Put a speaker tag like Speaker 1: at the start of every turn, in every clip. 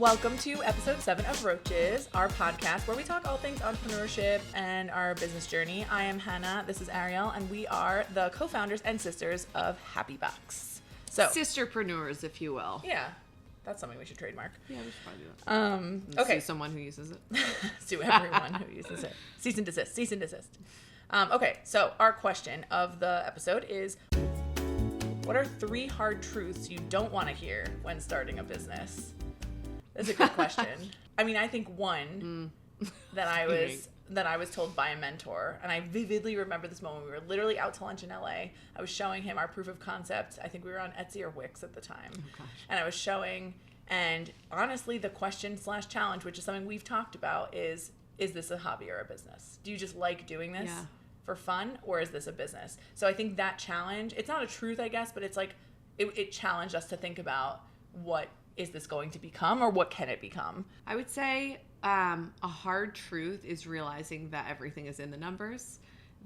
Speaker 1: Welcome to episode 7 of Roaches, our podcast where we talk all things entrepreneurship and our business journey. I am Hannah, this is Ariel, and we are the co-founders and sisters of Happy Box. So,
Speaker 2: sisterpreneurs, if you will.
Speaker 1: Yeah, that's something we should trademark.
Speaker 2: Yeah, we should probably do that.
Speaker 1: Okay.
Speaker 2: Sue someone who uses it.
Speaker 1: Sue everyone who uses it. Cease and desist. Cease and desist. Okay, so our question of the episode is, what are 3 hard truths you don't want to hear when starting a business? That's a good question. I mean, I think one that I was told by a mentor, and I vividly remember this moment. We were literally out to lunch in LA. I was showing him our proof of concept. I think we were on Etsy or Wix at the time. Oh, gosh. And I was showing, and honestly, the question/challenge, which is something we've talked about, is this a hobby or a business? Do you just like doing this for fun, or is this a business? So I think that challenge, it's not a truth, I guess, but it's like, it challenged us to think about what is this going to become, or what can it become?
Speaker 2: I would say a hard truth is realizing that everything is in the numbers,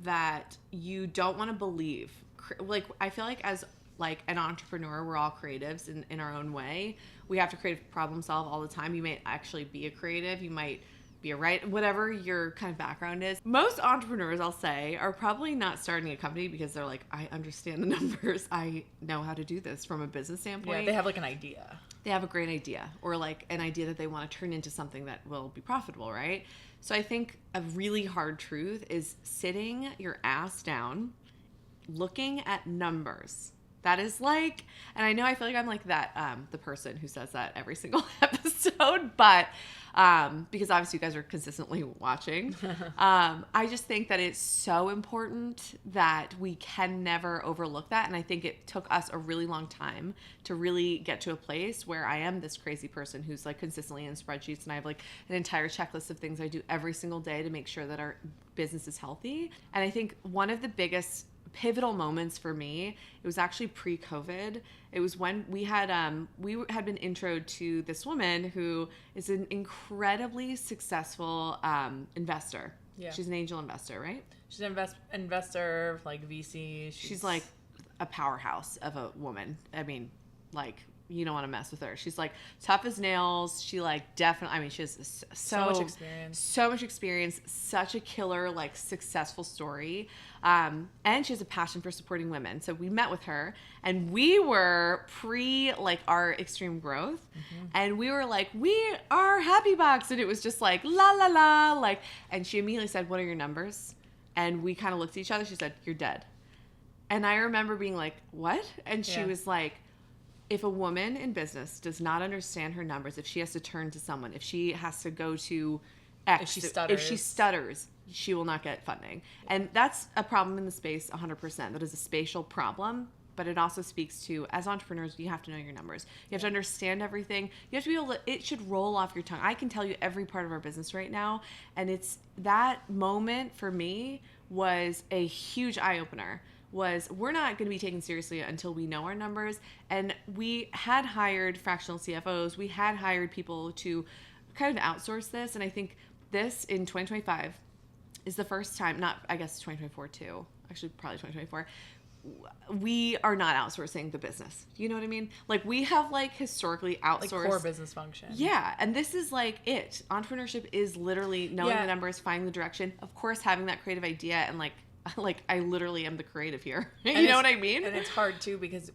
Speaker 2: that you don't want to believe. Like, I feel like as like an entrepreneur, we're all creatives in our own way. We have to creative problem solve all the time. You might actually be a creative. You might be a writer, whatever your kind of background is. Most entrepreneurs, I'll say, are probably not starting a company because they're like, I understand the numbers. I know how to do this from a business standpoint.
Speaker 1: Yeah, they have like an idea.
Speaker 2: They have a great idea, or like an idea that they want to turn into something that will be profitable, right? So I think a really hard truth is sitting your ass down, looking at numbers. That is like, and I know I feel like I'm like that, the person who says that every single episode, but because obviously you guys are consistently watching. I just think that it's so important that we can never overlook that. And I think it took us a really long time to really get to a place where I am this crazy person who's like consistently in spreadsheets, and I have like an entire checklist of things I do every single day to make sure that our business is healthy. And I think one of the biggest pivotal moments for me, it was actually pre-COVID. It was when we had been introed to this woman who is an incredibly successful investor. Yeah. She's an angel investor, right?
Speaker 1: She's an investor, like VC. She's
Speaker 2: like a powerhouse of a woman. I mean, like, you don't want to mess with her. She's like tough as nails. She like definitely, I mean, she has so much experience, such a killer, like successful story. And she has a passion for supporting women. So we met with her, and we were pre like our extreme growth. Mm-hmm. And we were like, we are Happy Box. And it was just like, la, la, la. Like, and she immediately said, what are your numbers? And we kind of looked at each other. She said, you're dead. And I remember being like, what? And she was like, if a woman in business does not understand her numbers, if she has to turn to someone, if she has to go to X, if she stutters, she will not get funding. And that's a problem in the space 100%. That is a spatial problem, but it also speaks to, as entrepreneurs, you have to know your numbers. You have to understand everything. You have to be able to, it should roll off your tongue. I can tell you every part of our business right now, and it's that moment for me was a huge eye-opener. Was we're not going to be taken seriously until we know our numbers. And we had hired fractional CFOs. We had hired people to kind of outsource this. And I think this in 2025 is the first time, not, I guess 2024 too, actually probably 2024, we are not outsourcing the business. You know what I mean? Like, we have like historically outsourced.
Speaker 1: Like core business function.
Speaker 2: Yeah. And this is like it. Entrepreneurship is literally knowing the numbers, finding the direction, of course, having that creative idea, and like I literally am the creative here. You know what I mean?
Speaker 1: And it's hard too, because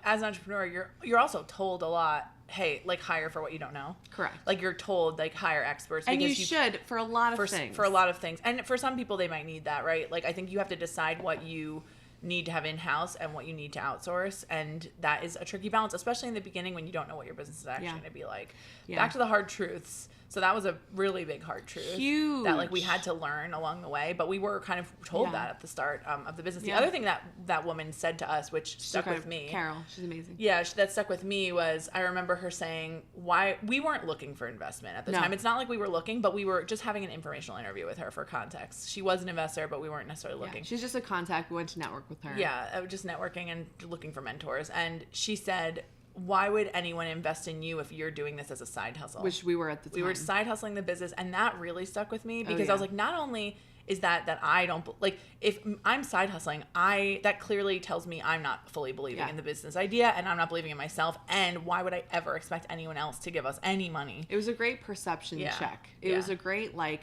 Speaker 1: as an entrepreneur, you're also told a lot, hey, like, hire for what you don't know.
Speaker 2: Correct.
Speaker 1: Like, you're told, like, hire experts.
Speaker 2: And you should for a lot of things.
Speaker 1: For a lot of things. And for some people, they might need that, right? Like, I think you have to decide what you need to have in-house and what you need to outsource. And that is a tricky balance, especially in the beginning when you don't know what your business is actually going to be like. Yeah. Back to the hard truths. So that was a really big hard truth.
Speaker 2: Huge.
Speaker 1: That, like, we had to learn along the way, but we were kind of told that at the start of the business. The other thing that woman said to us, which stuck with me.
Speaker 2: Carol, she's amazing.
Speaker 1: Yeah, that stuck with me was, I remember her saying, why we weren't looking for investment at the time. It's not like we were looking, but we were just having an informational interview with her for context. She was an investor, but we weren't necessarily looking.
Speaker 2: She's just a contact. We went to network with her.
Speaker 1: Yeah, just networking and looking for mentors. And she said, why would anyone invest in you if you're doing this as a side hustle?
Speaker 2: Which we were at the time.
Speaker 1: We were side hustling the business, and that really stuck with me because I was like, not only is that I don't, like, if I'm side hustling, that clearly tells me I'm not fully believing in the business idea, and I'm not believing in myself, and why would I ever expect anyone else to give us any money?
Speaker 2: It was a great perception check. It was a great, like,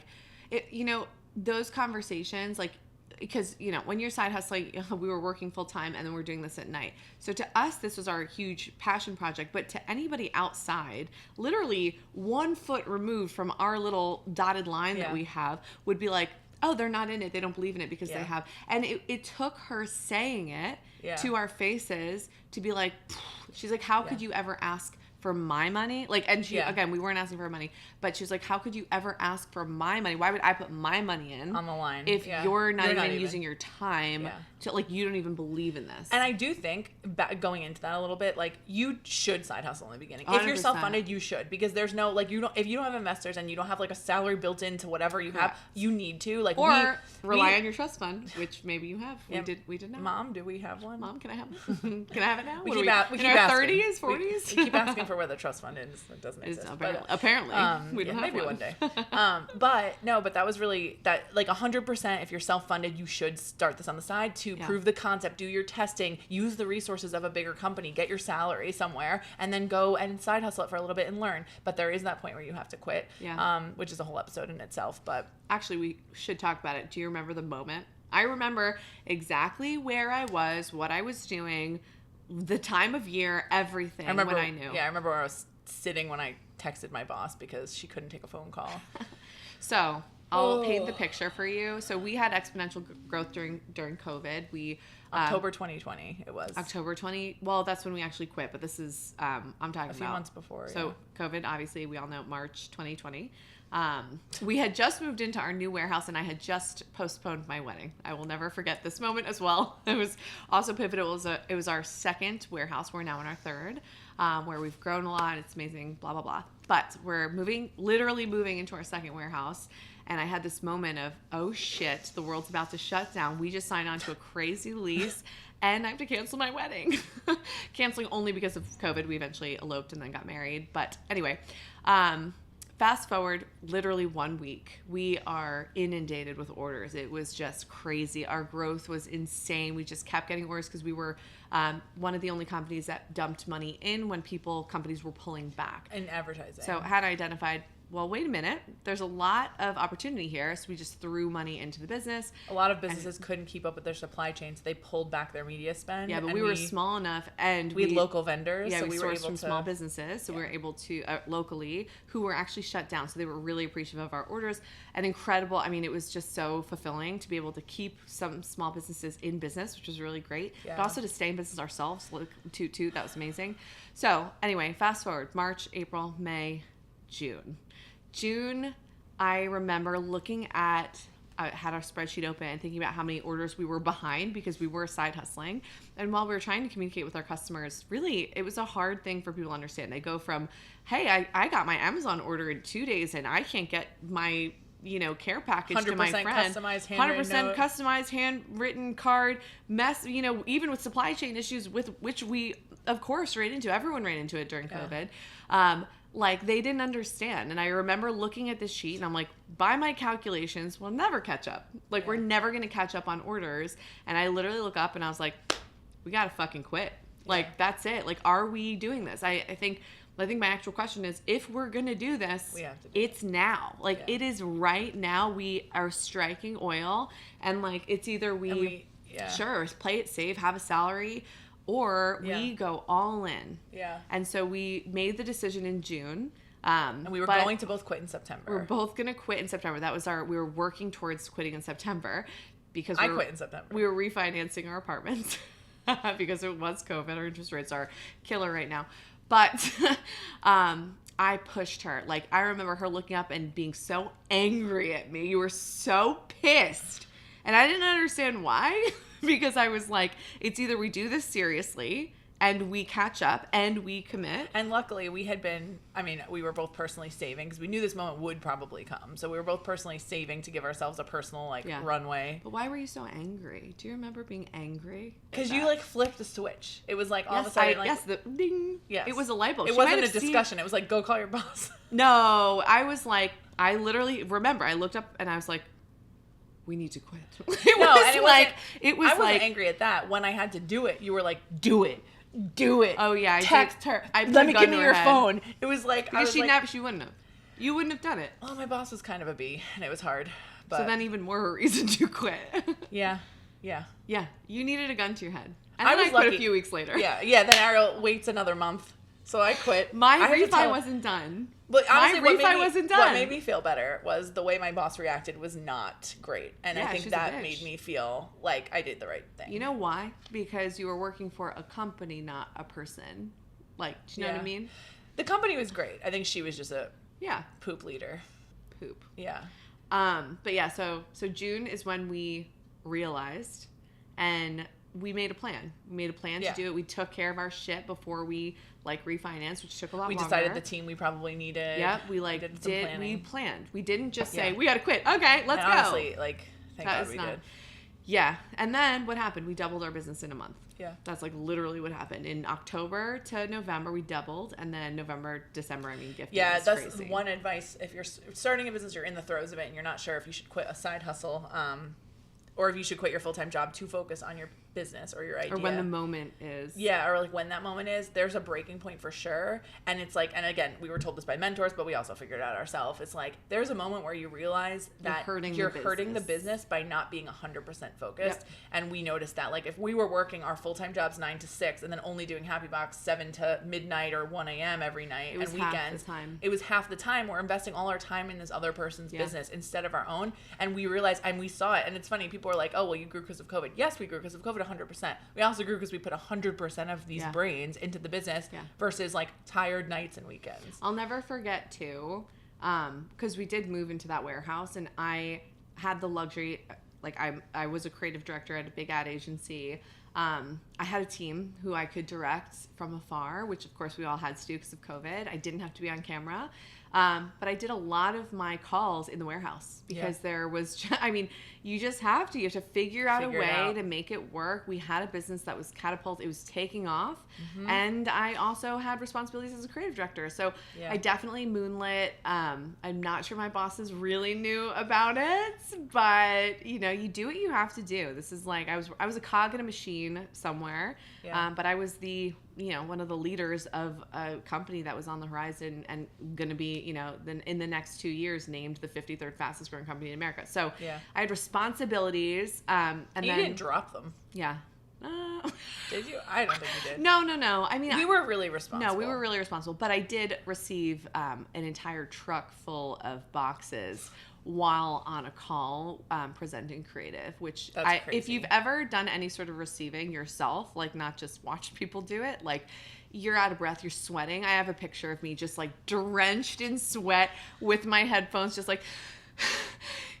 Speaker 2: those conversations, like, because, when you're side hustling, we were working full time and then we're doing this at night. So to us, this was our huge passion project. But to anybody outside, literally 1 foot removed from our little dotted line that we have would be like, oh, they're not in it. They don't believe in it because they have. And it took her saying it to our faces to be like, she's like, how could you ever ask for my money? Like, and she, again, we weren't asking for her money, but she was like, how could you ever ask for my money? Why would I put my money in
Speaker 1: on the line
Speaker 2: if you're not even using your time to, like, you don't even believe in this?
Speaker 1: And I do think, going into that a little bit, like, you should side hustle in the beginning.
Speaker 2: 100%.
Speaker 1: If you're self-funded, you should, because there's no, like, if you don't have investors and you don't have, like, a salary built into whatever you have, you need to, like,
Speaker 2: or rely on your trust fund, which maybe you have. We did not.
Speaker 1: Mom, do we have one?
Speaker 2: Mom, can I have one? Can I have it now?
Speaker 1: We keep asking.
Speaker 2: 30s, 40s?
Speaker 1: We keep asking for where the trust fund is. It doesn't exist.
Speaker 2: Apparently. We don't have
Speaker 1: maybe one day. But that was really, like, 100%, if you're self-funded, you should start this on the side to prove the concept, do your testing, use the resources of a bigger company, get your salary somewhere, and then go and side hustle it for a little bit and learn. But there is that point where you have to quit, which is a whole episode in itself. But
Speaker 2: actually, we should talk about it. Do you remember the moment? I remember exactly where I was, what I was doing, the time of year, everything. When I knew.
Speaker 1: Yeah, I remember where I was sitting when I texted my boss because she couldn't take a phone call.
Speaker 2: So I'll paint the picture for you. So we had exponential growth during COVID.
Speaker 1: October 2020 it was.
Speaker 2: October 20. Well, that's when we actually quit, but this is I'm talking about
Speaker 1: a few months before.
Speaker 2: So COVID, obviously, we all know March 2020. We had just moved into our new warehouse and I had just postponed my wedding. I will never forget this moment as well. It was also pivotal. It was our second warehouse. We're now in our third, where we've grown a lot. It's amazing, blah, blah, blah. But we're literally moving into our second warehouse. And I had this moment of, oh shit, the world's about to shut down. We just signed on to a crazy lease and I have to cancel my wedding. Canceling only because of COVID. We eventually eloped and then got married. But anyway, fast forward literally 1 week, we are inundated with orders. It was just crazy. Our growth was insane. We just kept getting orders because we were one of the only companies that dumped money in when companies were pulling back.
Speaker 1: In advertising.
Speaker 2: So had identified, well, wait a minute, there's a lot of opportunity here. So we just threw money into the business.
Speaker 1: A lot of businesses couldn't keep up with their supply chain, so they pulled back their media spend.
Speaker 2: Yeah, but we were small enough, and
Speaker 1: we had local vendors.
Speaker 2: Yeah,
Speaker 1: so
Speaker 2: we
Speaker 1: were
Speaker 2: sourced
Speaker 1: able
Speaker 2: from
Speaker 1: to
Speaker 2: small businesses, so we were able to, locally, who were actually shut down. So they were really appreciative of our orders and incredible. I mean, it was just so fulfilling to be able to keep some small businesses in business, which was really great. Yeah. But also to stay in business ourselves, too. That was amazing. So anyway, fast forward, March, April, May, June. June, I remember looking at, I had our spreadsheet open and thinking about how many orders we were behind because we were side hustling. And while we were trying to communicate with our customers, really, it was a hard thing for people to understand. They go from, hey, I got my Amazon order in 2 days and I can't get my care package to my friend. 100% customized, handwritten card, even with supply chain issues, with which we, of course, ran into. Everyone ran into it during COVID. Like, they didn't understand. And I remember looking at this sheet and I'm like, by my calculations, we'll never catch up. Like, we're never going to catch up on orders. And I literally look up and I was like, we got to fucking quit. Like, that's it. Like, are we doing this? I think my actual question is, if we're going to do this, it's now. Like, it is right now. We are striking oil. And, like, it's either sure, play it safe, have a salary, or we go all in. Yeah. And so we made the decision in June.
Speaker 1: And we were going to both quit in September.
Speaker 2: We're both going to quit in September. That was we were working towards quitting in September because
Speaker 1: I quit in September.
Speaker 2: We were refinancing our apartments because it was COVID. Our interest rates are killer right now. But I pushed her. Like, I remember her looking up and being so angry at me. You were so pissed. And I didn't understand why. Because I was like, it's either we do this seriously and we catch up and we commit.
Speaker 1: And luckily we were both personally saving because we knew this moment would probably come. So we were both personally saving to give ourselves a personal runway.
Speaker 2: But why were you so angry? Do you remember being angry?
Speaker 1: Because you flipped the switch. It was like all of a sudden
Speaker 2: the ding. Yes. It was a light bulb.
Speaker 1: It wasn't a discussion. It was like, go call your boss.
Speaker 2: No, I was like, I literally remember I looked up and I was like, we need to quit.
Speaker 1: I wasn't angry at that. When I had to do it, you were like, do it.
Speaker 2: Oh yeah,
Speaker 1: text her. Let me give me your phone. It was like
Speaker 2: because she wouldn't have. You wouldn't have done it.
Speaker 1: Well, my boss was kind of a bee, and it was hard. But
Speaker 2: so then even more reason to quit.
Speaker 1: Yeah.
Speaker 2: You needed a gun to your head. And
Speaker 1: I
Speaker 2: then
Speaker 1: was
Speaker 2: quit
Speaker 1: lucky.
Speaker 2: A few weeks later.
Speaker 1: Yeah. Then Ariel waits another month, so I quit.
Speaker 2: My refi wasn't done.
Speaker 1: But honestly,
Speaker 2: wasn't done.
Speaker 1: What made me feel better was the way my boss reacted was not great, and I think that made me feel like I did the right thing.
Speaker 2: You know why? Because you were working for a company, not a person. Like, do you know what I mean?
Speaker 1: The company was great. I think she was just a poop leader.
Speaker 2: Poop.
Speaker 1: Yeah.
Speaker 2: But yeah, so June is when we realized, and we made a plan. We made a plan to do it. We took care of our shit before we refinanced, which took a lot longer.
Speaker 1: We decided the team we probably needed.
Speaker 2: Yep, we we planned. We didn't just say we got to quit. Okay, let's go.
Speaker 1: Honestly, thank God we did.
Speaker 2: Yeah, and then what happened? We doubled our business in a month.
Speaker 1: Yeah,
Speaker 2: that's literally what happened. In October to November, we doubled, and then November, December, gifting.
Speaker 1: Yeah, that's crazy. One advice. If you're starting a business, you're in the throes of it, and you're not sure if you should quit a side hustle, or if you should quit your full-time job to focus on your business or your idea.
Speaker 2: Or when the moment is.
Speaker 1: Yeah, or when that moment is, there's a breaking point for sure. And it's and again, we were told this by mentors, but we also figured it out ourselves. It's there's a moment where you realize that you're hurting the business by not being 100% focused. Yep. And we noticed that, if we were working our full-time jobs 9 to 6 and then only doing Happy Box 7 to midnight or 1 a.m. every night and weekends, it was half the time. We're investing all our time in this other person's business instead of our own. And we realized, and we saw it, and it's funny, people were like, oh, well, you grew because of COVID. Yes, we grew because of COVID 100%. We also grew because we put 100% of these brains into the business versus tired nights and weekends.
Speaker 2: I'll never forget too, because we did move into that warehouse, and I had the luxury, I was a creative director at a big ad agency. I had a team who I could direct from afar, which of course we all had to do because of COVID. I didn't have to be on camera. But I did a lot of my calls in the warehouse because there was, you just have to figure out a way to make it work. We had a business that was catapulted. It was taking off. Mm-hmm. And I also had responsibilities as a creative director. So I definitely moonlit. I'm not sure my bosses really knew about it, but you do what you have to do. This is I was a cog in a machine somewhere. Yeah. But I was one of the leaders of a company that was on the horizon and going to be, then in the next 2 years named the 53rd fastest growing company in America. So I had responsibilities. And you
Speaker 1: didn't drop them.
Speaker 2: Yeah.
Speaker 1: Did you? I don't think you did.
Speaker 2: No.
Speaker 1: We were really responsible.
Speaker 2: No, we were really responsible. But I did receive an entire truck full of boxes while on a call presenting creative, which if you've ever done any sort of receiving yourself, not just watch people do it, you're out of breath, you're sweating. I have a picture of me just drenched in sweat with my headphones, just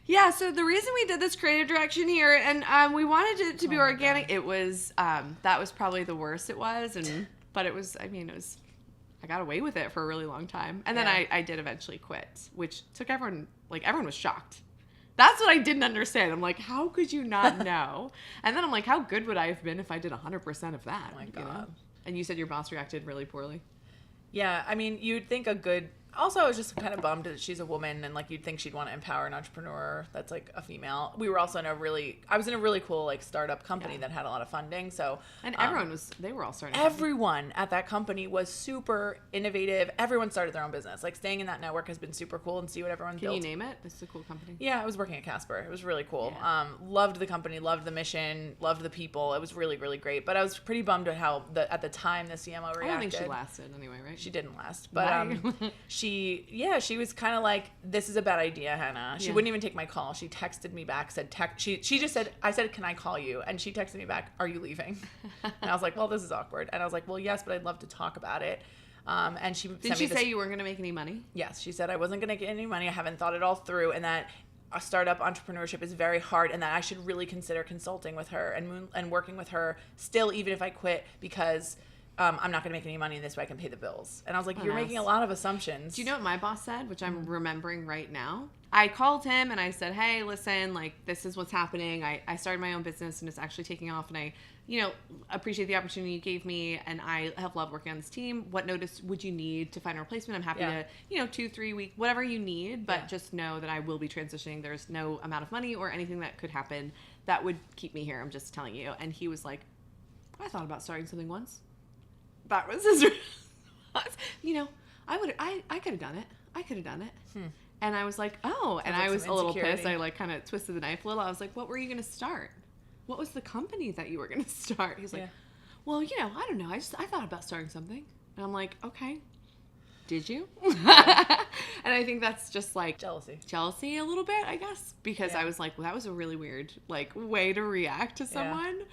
Speaker 2: yeah, so the reason we did this creative direction here, and we wanted it to be organic, it was, that was probably the worst it was, but it was, I got away with it for a really long time. And then I did eventually quit, which took everyone was shocked. That's what I didn't understand. I'm like, how could you not know? And then I'm like, how good would I have been if I did 100% of that? Oh my God. And you said your boss reacted really poorly.
Speaker 1: Yeah, you'd think also, I was just kind of bummed that she's a woman and you'd think she'd want to empower an entrepreneur that's a female. We were also I was in a really cool startup company that had a lot of funding. So
Speaker 2: and they were all starting.
Speaker 1: Everyone at that company was super innovative. Everyone started their own business. Staying in that network has been super cool and see what everyone built.
Speaker 2: Can you name it? It's a cool company.
Speaker 1: Yeah, I was working at Casper. It was really cool. Yeah. Loved the company, loved the mission, loved the people. It was really, really great. But I was pretty bummed at how at the time the CMO reacted.
Speaker 2: I don't think she lasted anyway, right?
Speaker 1: She didn't last, but she was kind of this is a bad idea, Hannah. She wouldn't even take my call. She texted me back, she just said, I said, can I call you? And she texted me back, are you leaving? And I was like, well, this is awkward. And I was like, well, yes, but I'd love to talk about it. And she
Speaker 2: did she say you weren't going to make any money?
Speaker 1: Yes, she said I wasn't going to get any money. I haven't thought it all through, and that a startup entrepreneurship is very hard, and that I should really consider consulting with her and working with her still, even if I quit, because I'm not going to make any money in this way. I can pay the bills. And I was like, you're making a lot of assumptions.
Speaker 2: Do you know what my boss said, which I'm remembering right now? I called him and I said, hey, listen, like, this is what's happening. I started my own business and it's actually taking off, and I, appreciate the opportunity you gave me, and I have loved working on this team. What notice would you need to find a replacement? I'm happy to, 2-3 weeks, whatever you need, but just know that I will be transitioning. There's no amount of money or anything that could happen that would keep me here. I'm just telling you. And he was like, I thought about starting something once. That was his response. I could have done it. I could have done it. And I was like, oh, and I was a little pissed. I like kind of twisted the knife a little. I was like, what were you going to start? What was the company that you were going to start? He's like, well, I don't know. I thought about starting something. And I'm like, okay, did you? And I think that's just like jealousy a little bit, I guess, because I was like, well, that was a really weird way to react to someone.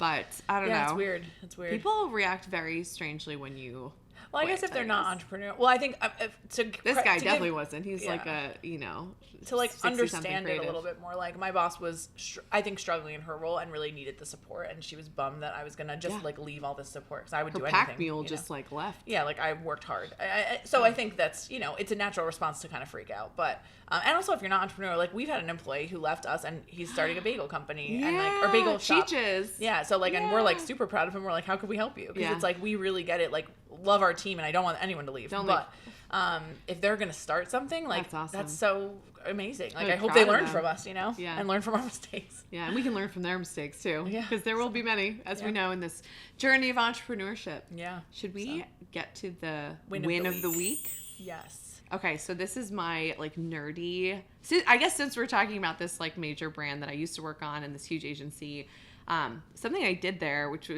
Speaker 2: But I don't know.
Speaker 1: Yeah, it's weird.
Speaker 2: People react very strangely when you.
Speaker 1: Well, I guess if they're not entrepreneur, well, I think
Speaker 2: this guy definitely wasn't. He's like a,
Speaker 1: to understand it a little bit more. Like, my boss was, I think, struggling in her role and really needed the support, and she was bummed that I was gonna just leave all this support because I would do anything. Her
Speaker 2: pack mule just left.
Speaker 1: Yeah, I worked hard. I think that's it's a natural response to kind of freak out. But and also if you're not entrepreneur, we've had an employee who left us and he's starting a bagel company or bagel shop.
Speaker 2: Cheeches.
Speaker 1: Yeah. So and we're super proud of him. We're like, how could we help you? Because it's we really get it. Love our team, and I don't want anyone to leave. But if they're gonna start something,
Speaker 2: that's awesome.
Speaker 1: That's so amazing. I hope they learn from us, and learn from our mistakes.
Speaker 2: Yeah, and we can learn from their mistakes too. Yeah, because there will be many, as we know, in this journey of entrepreneurship.
Speaker 1: Yeah.
Speaker 2: Should we get to the win of the week?
Speaker 1: Yes.
Speaker 2: Okay, so this is my nerdy. I guess since we're talking about this major brand that I used to work on and this huge agency, something I did there, which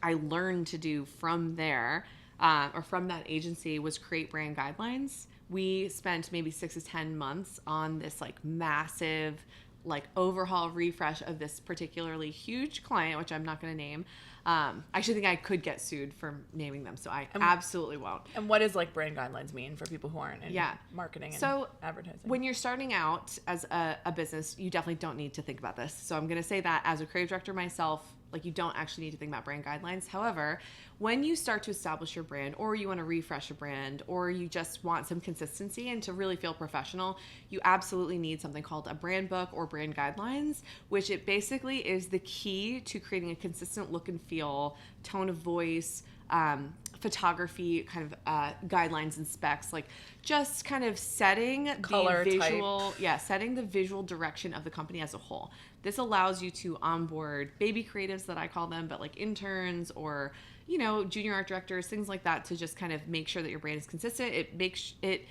Speaker 2: I learned to do from there. Or from that agency, was create brand guidelines. We spent maybe 6 to 10 months on this massive overhaul refresh of this particularly huge client, which I'm not going to name. I actually think I could get sued for naming them, so I absolutely won't.
Speaker 1: And what does brand guidelines mean for people who aren't in marketing and advertising?
Speaker 2: When you're starting out as a business, you definitely don't need to think about this. So I'm going to say that as a creative director myself, you don't actually need to think about brand guidelines. However, when you start to establish your brand, or you want to refresh a brand, or you just want some consistency and to really feel professional, you absolutely need something called a brand book or brand guidelines, which it basically is the key to creating a consistent look and feel, tone of voice, photography kind of guidelines and specs, just kind of setting
Speaker 1: color
Speaker 2: the visual type. Setting the visual direction of the company as a whole. This allows you to onboard baby creatives, that I call them, but interns or junior art directors, things like that, to just kind of make sure that your brand is consistent. It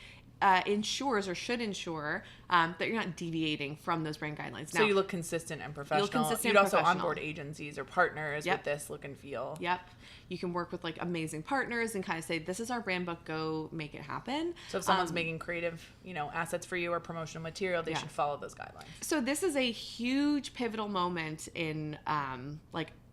Speaker 2: ensures, or should ensure, that you're not deviating from those brand guidelines.
Speaker 1: So you look consistent and professional. You'd also onboard agencies or partners with this look and feel.
Speaker 2: Yep. You can work with amazing partners and kind of say, this is our brand book, go make it happen.
Speaker 1: So if someone's making creative, assets for you or promotional material, they should follow those guidelines. So
Speaker 2: this is a huge pivotal moment in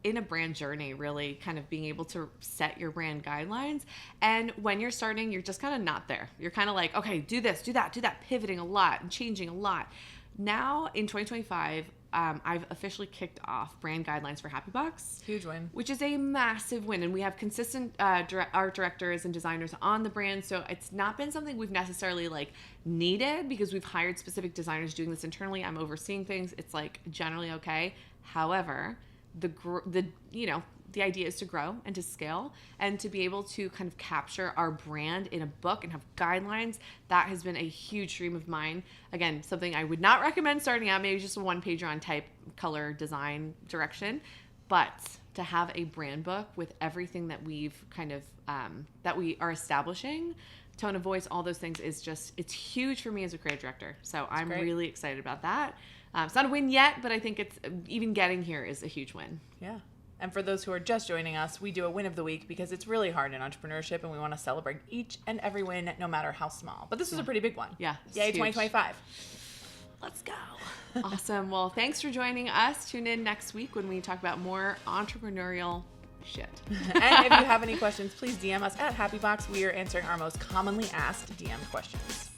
Speaker 2: in a brand journey, really kind of being able to set your brand guidelines. And when you're starting, you're just kind of not there. You're kind of okay, do this, do that, pivoting a lot and changing a lot. Now in 2025, I've officially kicked off brand guidelines for Happy Box.
Speaker 1: Huge win.
Speaker 2: Which is a massive win. And we have consistent art directors and designers on the brand. So it's not been something we've necessarily needed, because we've hired specific designers doing this internally. I'm overseeing things. It's generally okay. However, the idea is to grow and to scale and to be able to kind of capture our brand in a book and have guidelines. That has been a huge dream of mine. Again, something I would not recommend starting out, maybe just a 1-pager on type, color, design, direction. But to have a brand book with everything that we've kind of, that we are establishing, tone of voice, all those things, it's huge for me as a creative director. So I'm really excited about that. It's not a win yet, but I think it's even getting here is a huge win.
Speaker 1: Yeah. And for those who are just joining us, we do a win of the week because it's really hard in entrepreneurship, and we want to celebrate each and every win, no matter how small. But this was a pretty big one.
Speaker 2: Yeah.
Speaker 1: Yay, 2025.
Speaker 2: Let's go. Awesome. Well, thanks for joining us. Tune in next week when we talk about more entrepreneurial shit.
Speaker 1: And if you have any questions, please DM us at HappyBox. We are answering our most commonly asked DM questions.